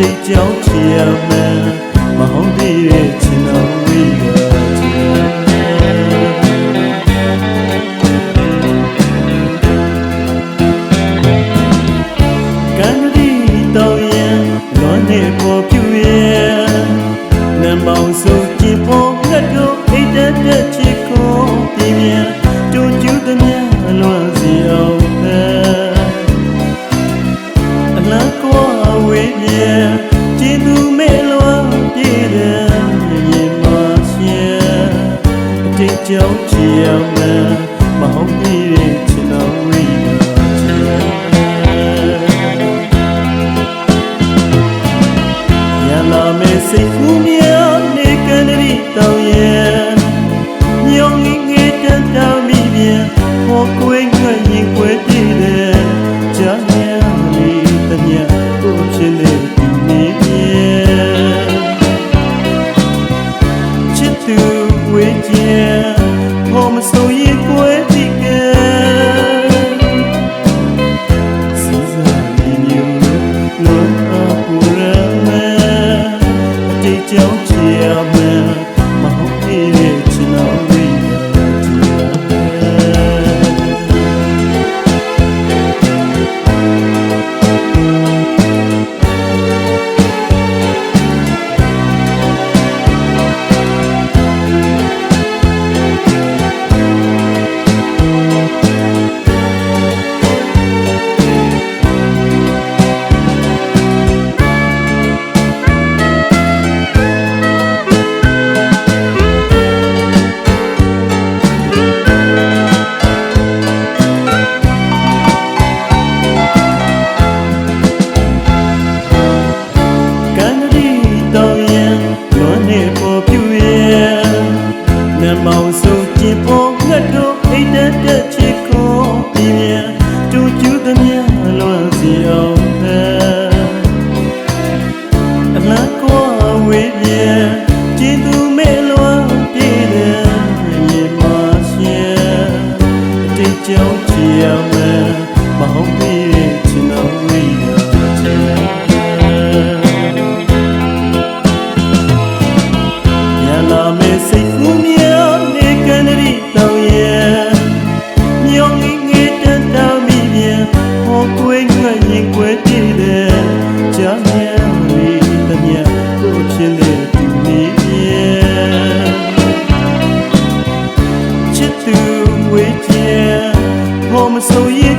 တိတ်ကြောင့်ချီရမယ်မဟုတ်သေးတဲ့ချင်တော်ဝေးရကန်ဒီတော်ရင်လွန်နေပေါ်ပြူရဲ့နမောင်စုကြည်ဖို့ငတ်တို့အိတ်တဲ့ချီကိုပြင်းပြန်တူကျူးတဲ့များလွန်စီအောင်ပဲအလားကွာဝေးရဲ့ကျင်းသူမဲလွန်ပြည့်တဲ့ရေမရှင်အတိတ်ကြောင့်ချီရမယ်မဟုတ်သေးတဲ့ချင်တော်ဝေးရစိတ်ကူးမြောက်နေကန်ရီတောင်းရဲ့ညောင်ငယ်တန်တောင်းမိပြန်ဟောကွေးငှက်ရင်ကွယ်တည်တယ်ကြားရလေးတမြတ်ကိုဖြစ်လေဒီနေပြန်ချစ်သူဝေးကျန်ဟောမဆိုရင်ကွယ်တည်ကစီစားနေမျိုးလုံးအပူရမယ်ကြောင့်ချီရမယ်မဟုတ်သေးတဲ့ချင်တော်ဝေးရမောင်စုကြည်ဖို့ငတ်တို့အိတ်တဲ့ချီကိုပြင်းပြန်တူကျူးသမျှလွန်စီအောင်ပဲအလားကွာဝေးပြန်ကျင်းသူမဲလွန်ပြည့်တဲ့ရေမရှင်အတိတ်ကြောင့်ချီရမယ်မဟုတ်သေးတဲ့ချင်တော်ဝေးရရလာမယ်စိတ်ကူးမြောက်ကန်ရီတောင်းရဲ့ညောင်ငယ်တန်တောင်းမိပြန်ဟောကွေးငှက်ရင်ကွယ်တည်တယ်ကြားရလေးတမြတ်ကိုဖြစ်လေဒီနေပြန်ချစ်သူဝေးကျန်ဟောမဆိုရင်